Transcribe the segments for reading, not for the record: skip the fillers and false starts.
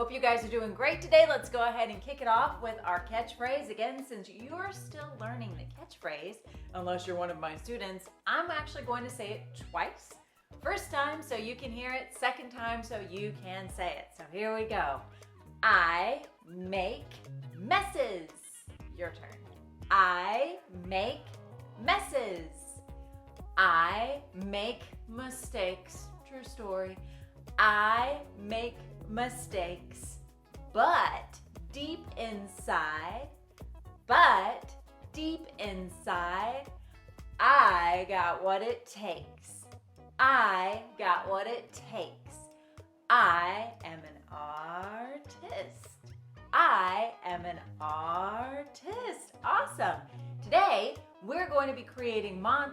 Hope you guys are doing great today. Let's go ahead and kick it off with our catchphrase. Again, since you're still learning the catchphrase, unless you're one of my students, I'm actually going to say it twice. First time so you can hear it, second time so you can say it. So here we go. I make messes. Your turn. I make messes. I make mistakes. True story. I make mistakes, but deep inside, I got what it takes. I got what it takes. I am an artist. I am an artist. Awesome. Today, we're going to be creating not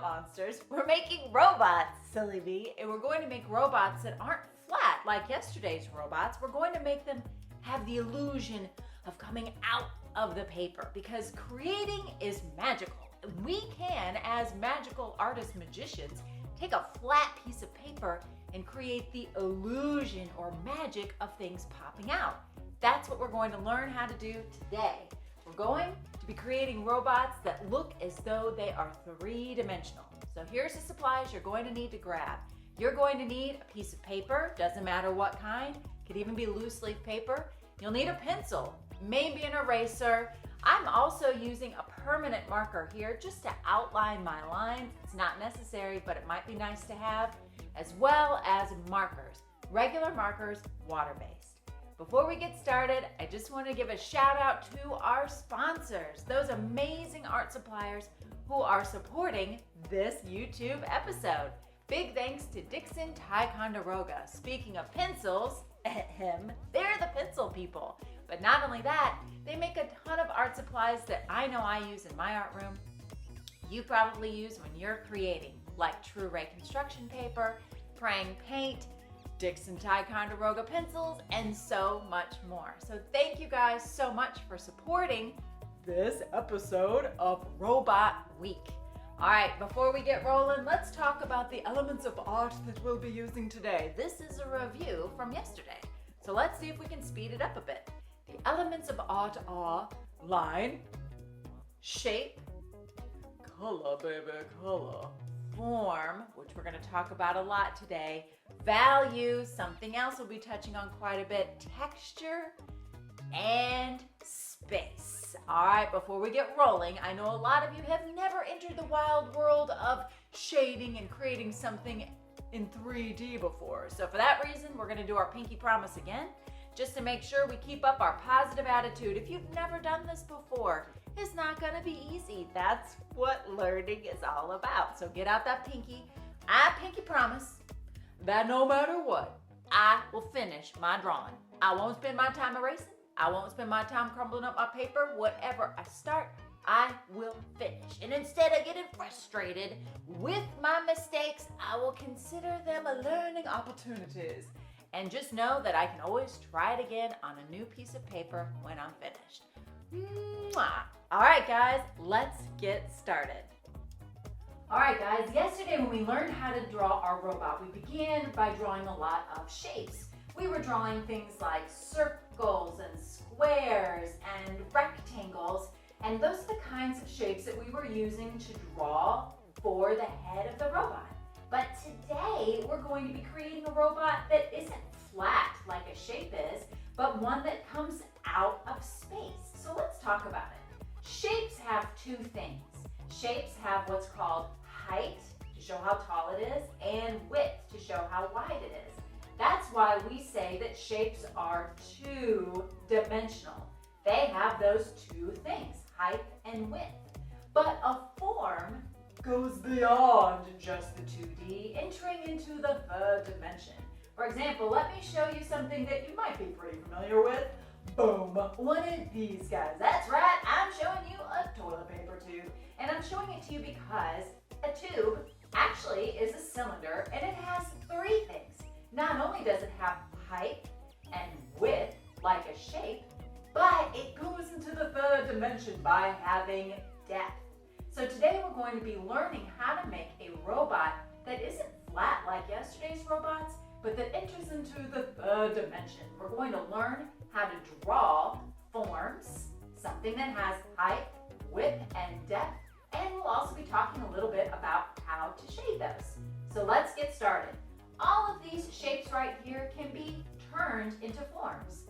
monsters. We're making robots, silly bee, and we're going to make robots that aren't flat like yesterday's robots. We're going to make them have the illusion of coming out of the paper because creating is magical. We can, as magical artist magicians, take a flat piece of paper and create the illusion or magic of things popping out. That's what we're going to learn how to do today. We're going to be creating robots that look as though they are three-dimensional. So here's the supplies you're going to need to grab. You're going to need a piece of paper, doesn't matter what kind, could even be loose leaf paper. You'll need a pencil, maybe an eraser. I'm also using a permanent marker here just to outline my lines. It's not necessary, but it might be nice to have, as well as markers. Regular markers, water-based. Before we get started, I just want to give a shout out to our sponsors, those amazing art suppliers who are supporting this YouTube episode. Big thanks to Dixon Ticonderoga. Speaking of pencils, they're the pencil people. But not only that, they make a ton of art supplies that I know I use in my art room. You probably use when you're creating, like True Ray construction paper, praying paint, Dixon Ticonderoga pencils, and so much more. So thank you guys so much for supporting this episode of Robot Week. All right, before we get rolling, let's talk about the elements of art that we'll be using today. This is a review from yesterday, so let's see if we can speed it up a bit. The elements of art are line, shape, color, baby, color, form, which we're going to talk about a lot today, value, something else we'll be touching on quite a bit, texture, and space. All right, before we get rolling, I know a lot of you have never entered the wild world of shading and creating something in 3D before. So for that reason, we're going to do our pinky promise again, just to make sure we keep up our positive attitude. If you've never done this before, it's not going to be easy. That's what learning is all about. So get out that pinky. I pinky promise that no matter what, I will finish my drawing. I won't spend my time erasing. I won't spend my time crumbling up my paper. Whatever I start, I will finish. And instead of getting frustrated with my mistakes, I will consider them a learning opportunities. And just know that I can always try it again on a new piece of paper when I'm finished. Mwah. All right, guys, let's get started. All right, guys, yesterday when we learned how to draw our robot, we began by drawing a lot of shapes. We were drawing things like circles and squares and rectangles, and those are the kinds of shapes that we were using to draw for the head of the robot. But today, we're going to be creating a robot that isn't flat like a shape is, but one that comes out of space. So let's talk about it. Shapes have two things. Shapes have what's called height, to show how tall it is, and width, to show how wide it is. That's why we say that shapes are two-dimensional. They have those two things, height and width. But a form goes beyond just the 2D, entering into the third dimension. For example, let me show you something that you might be pretty familiar with. Boom, one of these guys. That's right, I'm showing you a toilet paper tube. And I'm showing it to you because a tube actually is a cylinder and it has three things. Not only does it have height and width like a shape, but it goes into the third dimension by having depth. So today we're going to be learning how to make a robot that isn't flat like yesterday's robots, but that enters into the third dimension. We're going to learn how to draw forms, something that has height, width, and depth, and we'll also be talking a little bit about how to shape those. So let's get started. All of these shapes right here can be turned into forms.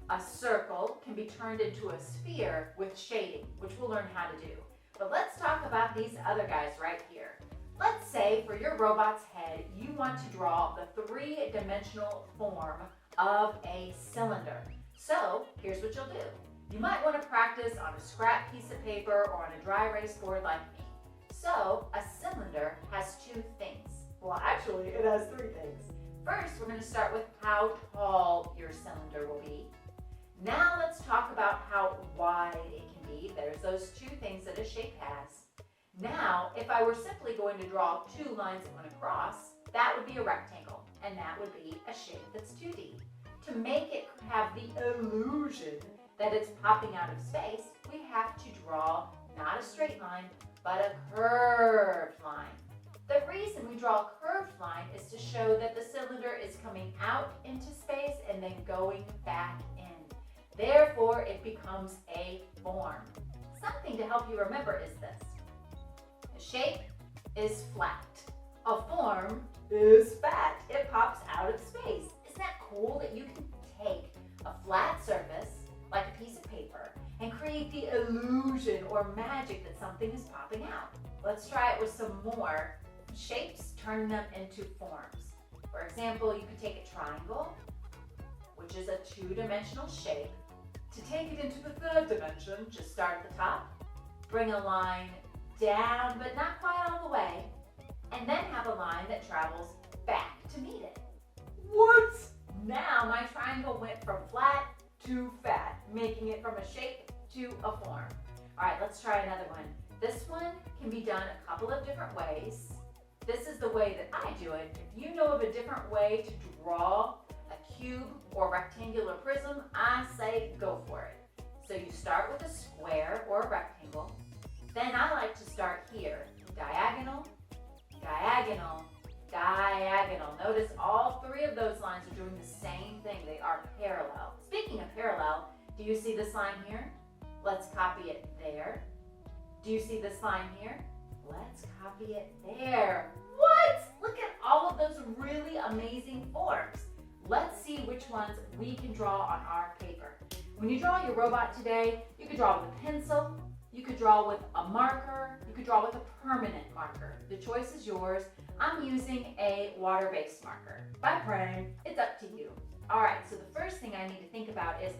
A circle can be turned into a sphere with shading, which we'll learn how to do. But let's talk about these other guys right here. Let's say for your robot's head, you want to draw the three-dimensional form of a cylinder. So here's what you'll do. You might want to practice on a scrap piece of paper or on a dry erase board like me. So a cylinder has two things. Well, actually, it has three things. First, we're going to start with how tall your cylinder will be. Now let's talk about how wide it can be. There's those two things that a shape has. Now, if I were simply going to draw two lines that went across, that would be a rectangle, and that would be a shape that's 2D. To make it have the illusion that it's popping out of space, we have to draw not a straight line, but a curved line. The reason we draw a curved line is to show that the cylinder is coming out into space and then going back in. Therefore, it becomes a form. Something to help you remember is this. A shape is flat. A form is fat. It pops out of space. Isn't that cool that you can take a flat surface, like a piece of paper, and create the illusion or magic that something is popping out? Let's try it with some more shapes, turning them into forms. For example, you could take a triangle, which is a two-dimensional shape. To take it into the third dimension, just start at the top, bring a line down, but not quite all the way, and then have a line that travels back to meet it. What? Now my triangle went from flat to fat, making it from a shape to a form. All right, let's try another one. This one can be done a couple of different ways. This is the way that I do it. If you know of a different way to draw a cube or rectangular prism, I say go for it. So you start with a square or a rectangle. Then I like to start here. Diagonal, diagonal, diagonal. Notice all three of those lines are doing the same thing. They are parallel. Speaking of parallel, do you see this line here? Let's copy it there. Do you see this line here? Let's copy it there. What? Look at all of those really amazing forms. Let's see which ones we can draw on our paper. When you draw your robot today, you could draw with a pencil, you could draw with a marker, you could draw with a permanent marker. The choice is yours. I'm using a water-based marker. By praying, it's up to you. All right, so the first thing I need to think about is,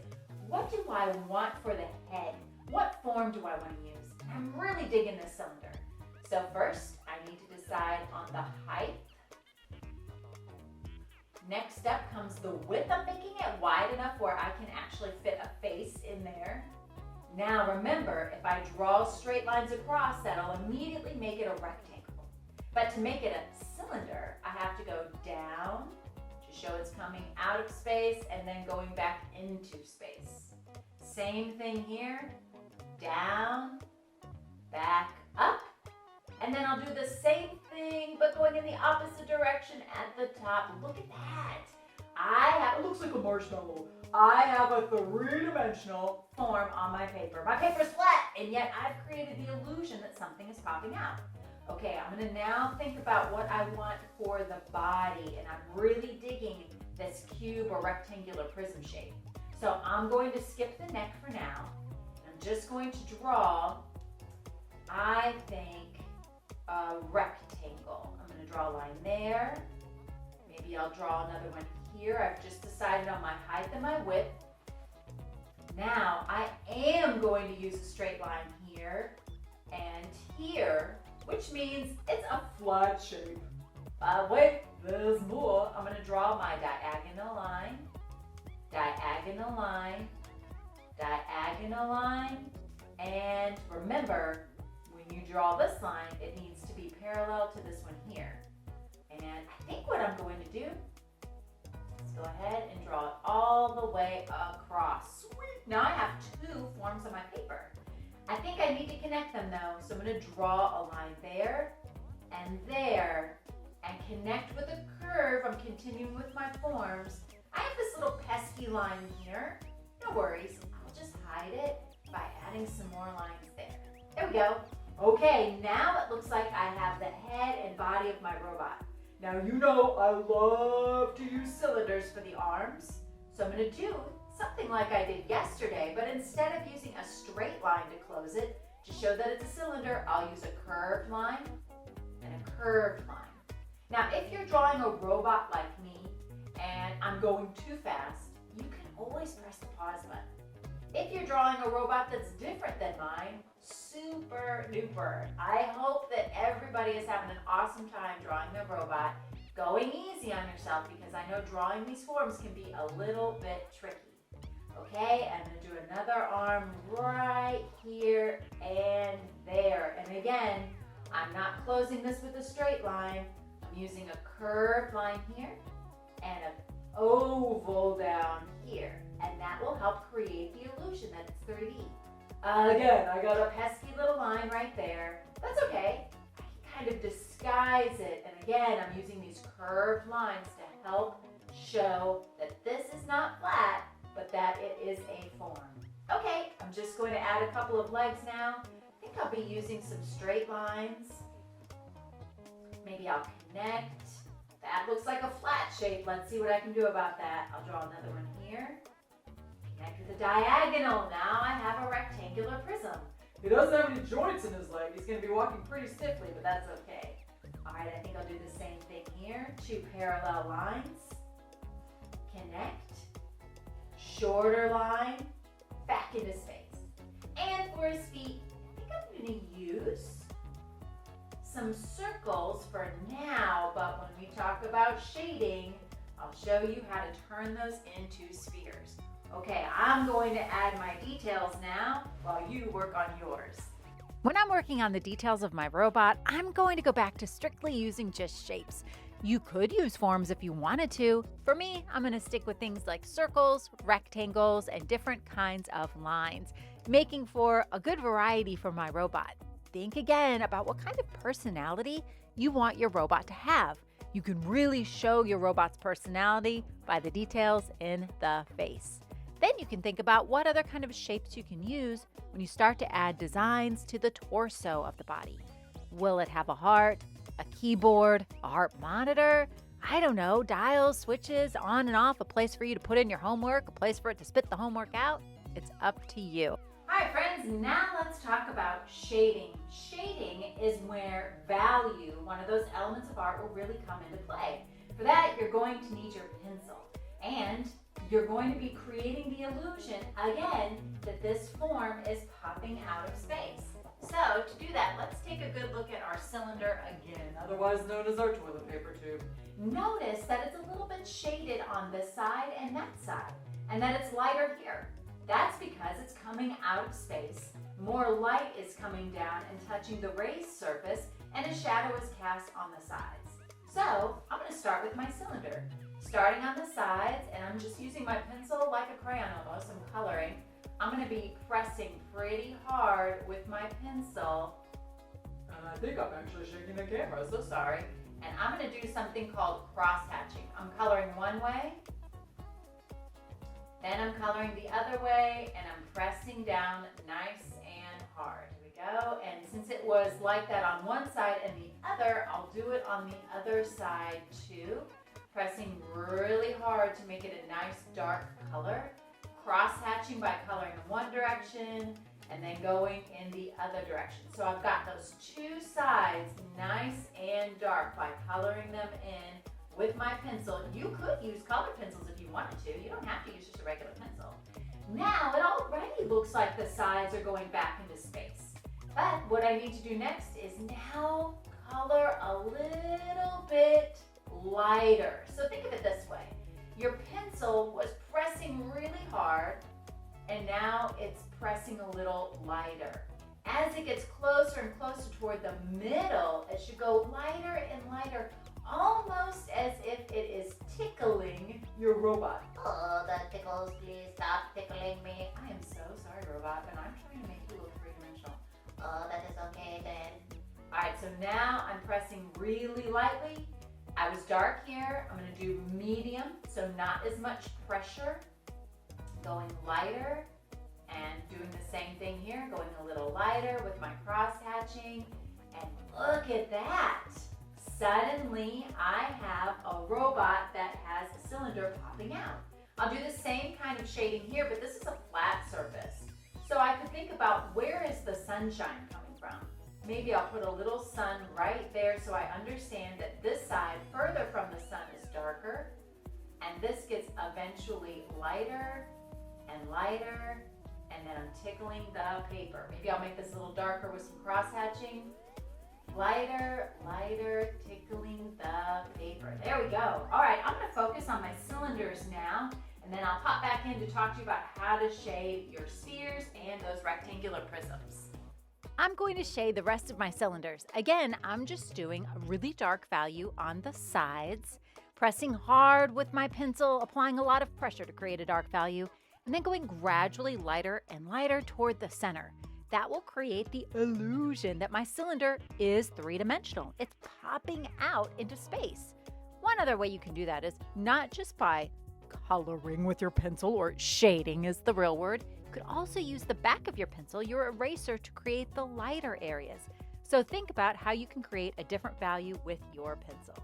what do I want for the head? What form do I want to use? I'm really digging this cylinder. So first, I need to decide on the height. Next up comes the width. I'm making it wide enough where I can actually fit a face in there. Now remember, if I draw straight lines across, that'll immediately make it a rectangle. But to make it a cylinder, I have to go down to show it's coming out of space and then going back into space. Same thing here, down, back up. And then I'll do the same thing, but going in the opposite direction at the top. Look at that. It looks like a marshmallow. I have a three-dimensional form on my paper. My paper's flat, and yet I've created the illusion that something is popping out. Okay, I'm gonna now think about what I want for the body, and I'm really digging this cube or rectangular prism shape. So I'm going to skip the neck for now. I'm just going to draw, I think, a rectangle. I'm going to draw a line there. Maybe I'll draw another one here. I've just decided on my height and my width. Now I am going to use a straight line here and here, which means it's a flat shape. But wait, there's more. I'm going to draw my diagonal line, diagonal line, diagonal line, and remember, when you draw this line, it needs to be parallel to this one here. And I think what I'm going to do is go ahead and draw it all the way across. Sweet! Now I have two forms on my paper. I think I need to connect them though, so I'm going to draw a line there and there and connect with a curve. I'm continuing with my forms. I have this little pesky line here. No worries, I'll just hide it by adding some more lines there. There we go. Okay, now it looks like I have the head and body of my robot. Now you know I love to use cylinders for the arms, so I'm going to do something like I did yesterday, but instead of using a straight line to close it, to show that it's a cylinder, I'll use a curved line and a curved line. Now, if you're drawing a robot like me and I'm going too fast, you can always press the pause button. If you're drawing a robot that's different than mine, super duper. I hope that everybody is having an awesome time drawing their robot. Going easy on yourself because I know drawing these forms can be a little bit tricky. Okay, I'm going to do another arm right here and there. And again, I'm not closing this with a straight line. I'm using a curved line here and an oval down here. And that will help create the illusion that it's 3D. Again, I got a pesky little line right there. That's okay. I can kind of disguise it. And again, I'm using these curved lines to help show that this is not flat, but that it is a form. Okay, I'm just going to add a couple of legs now. I think I'll be using some straight lines. Maybe I'll connect. That looks like a flat shape. Let's see what I can do about that. I'll draw another one here. Connect with a diagonal. Now I have a rectangular prism. He doesn't have any joints in his leg. He's going to be walking pretty stiffly, but that's okay. All right, I think I'll do the same thing here. Two parallel lines. Connect. Shorter line. Back into space. And for his feet, I think I'm going to use some circles for now, but when we talk about shading, I'll show you how to turn those into spheres. Okay, I'm going to add my details now while you work on yours. When I'm working on the details of my robot, I'm going to go back to strictly using just shapes. You could use forms if you wanted to. For me, I'm going to stick with things like circles, rectangles, and different kinds of lines, making for a good variety for my robot. Think again about what kind of personality you want your robot to have. You can really show your robot's personality by the details in the face. Then you can think about what other kind of shapes you can use when you start to add designs to the torso of the body. Will it have a heart, a keyboard, a heart monitor? I don't know, dials, switches, on and off, a place for you to put in your homework, a place for it to spit the homework out? It's up to you. All right, friends, now let's talk about shading. Shading is where value, one of those elements of art, will really come into play. For that, you're going to need your pencil. And you're going to be creating the illusion, again, that this form is popping out of space. So to do that, let's take a good look at our cylinder again, otherwise known as our toilet paper tube. Notice that it's a little bit shaded on this side and that side, and that it's lighter here. That's because it's coming out of space. More light is coming down and touching the raised surface, and a shadow is cast on the sides. So I'm going to start with my cylinder. Starting on the sides, and I'm just using my pencil like a crayon almost, I'm coloring. I'm going to be pressing pretty hard with my pencil. And I think I'm actually shaking the camera, so sorry. And I'm going to do something called cross-hatching. I'm coloring one way, then I'm coloring the other way, and I'm pressing down nice and hard. Here we go. And since it was like that on one side and the other, I'll do it on the other side too. Pressing really hard to make it a nice dark color. Cross-hatching by coloring in one direction and then going in the other direction. So I've got those two sides nice and dark by coloring them in with my pencil. You could use colored pencils if you wanted to. You don't have to use just a regular pencil. Now it already looks like the sides are going back into space. But what I need to do next is now color a little bit lighter. So think of it this way. Your pencil was pressing really hard and now it's pressing a little lighter. As it gets closer and closer toward the middle, it should go lighter and lighter, almost as if it is tickling your robot. Oh, that tickles, please stop tickling me. I am so sorry, robot, and I'm trying to make you look three-dimensional. Oh, that is okay then. All right, so now I'm pressing really lightly. I was dark here. I'm going to do medium, so not as much pressure. Going lighter and doing the same thing here, going a little lighter with my cross hatching. And look at that. Suddenly, I have a robot that has a cylinder popping out. I'll do the same kind of shading here, but this is a flat surface. So I could think about, where is the sunshine coming from? Maybe I'll put a little sun right there so I understand that this side, further from the sun, is darker. And this gets eventually lighter and lighter, and then I'm tickling the paper. Maybe I'll make this a little darker with some cross hatching. Lighter, lighter, tickling the paper. There we go. All right, I'm going to focus on my cylinders now, and then I'll pop back in to talk to you about how to shade your spheres and those rectangular prisms. I'm going to shade the rest of my cylinders. Again, I'm just doing a really dark value on the sides, pressing hard with my pencil, applying a lot of pressure to create a dark value, and then going gradually lighter and lighter toward the center. That will create the illusion that my cylinder is three-dimensional. It's popping out into space. One other way you can do that is not just by coloring with your pencil, or shading is the real word. You could also use the back of your pencil, your eraser, to create the lighter areas. So think about how you can create a different value with your pencil.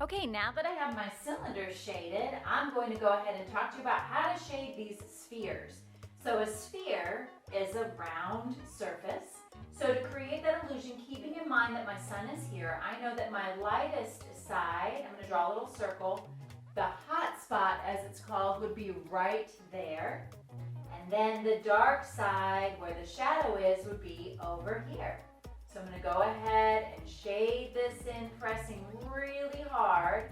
Okay, now that I have my cylinders shaded, I'm going to go ahead and talk to you about how to shade these spheres. So a sphere is a round surface. So to create that illusion, keeping in mind that my sun is here, I know that my lightest side, I'm going to draw a little circle, the hot spot, as it's called, would be right there. And then the dark side, where the shadow is, would be over here. So I'm going to go ahead and shade this in, pressing really hard.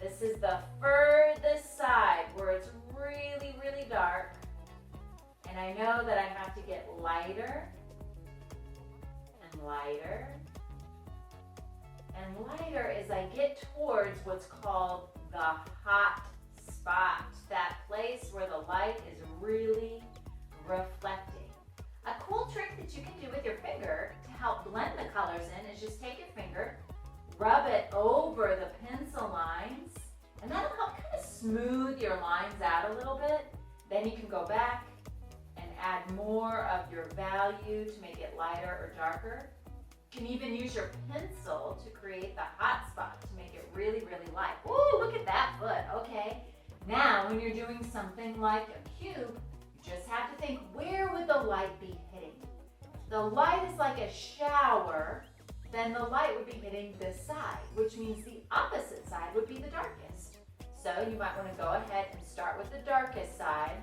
This is the furthest side where it's really, really dark. And I know that I have to get lighter and lighter and lighter as I get towards what's called the hot spot, that place where the light is really reflecting. A cool trick that you can do with your finger to help blend the colors in is just take your finger, rub it over the pencil lines, and that'll help kind of smooth your lines out a little bit. Then you can go back and add more of your value to make it lighter or darker. You can even use your pencil to create the hot spot to make it really, really light. Ooh, look at that foot. Okay. Now, when you're doing something like a cube, you just have to think, where would the light be hitting? If the light is like a shower, then the light would be hitting this side, which means the opposite side would be the darkest. So you might want to go ahead and start with the darkest side,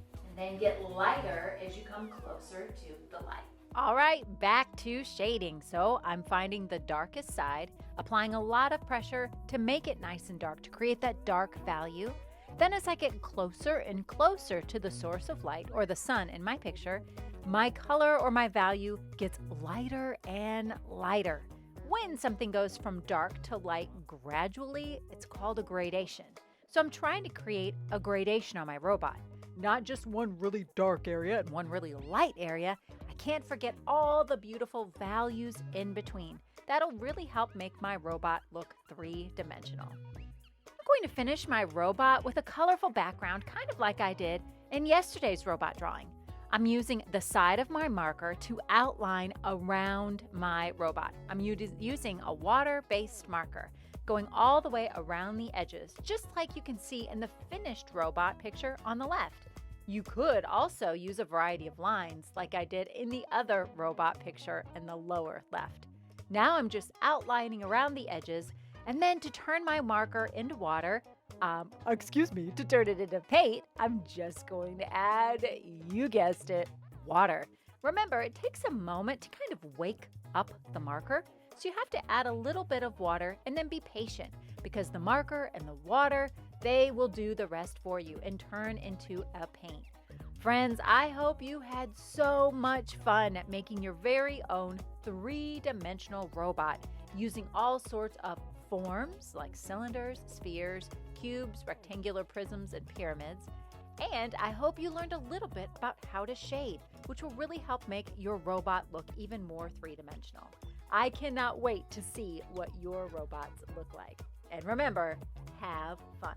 and then get lighter as you come closer to the light. All right, back to shading. So I'm finding the darkest side, applying a lot of pressure to make it nice and dark, to create that dark value. Then as I get closer and closer to the source of light, or the sun in my picture, my color or my value gets lighter and lighter. When something goes from dark to light gradually, it's called a gradation. So I'm trying to create a gradation on my robot. Not just one really dark area and one really light area. I can't forget all the beautiful values in between. That'll really help make my robot look three-dimensional. I'm going to finish my robot with a colorful background, kind of like I did in yesterday's robot drawing. I'm using the side of my marker to outline around my robot. I'm using a water-based marker, going all the way around the edges, just like you can see in the finished robot picture on the left. You could also use a variety of lines like I did in the other robot picture in the lower left. Now I'm just outlining around the edges, and then to turn my marker into water, to turn it into paint, I'm just going to add, you guessed it, water. Remember, it takes a moment to kind of wake up the marker, so you have to add a little bit of water and then be patient, because the marker and the water, they will do the rest for you and turn into a paint. Friends, I hope you had so much fun at making your very own three-dimensional robot using all sorts of forms like cylinders, spheres, cubes, rectangular prisms, and pyramids. And I hope you learned a little bit about how to shade, which will really help make your robot look even more three-dimensional. I cannot wait to see what your robots look like. And remember, have fun.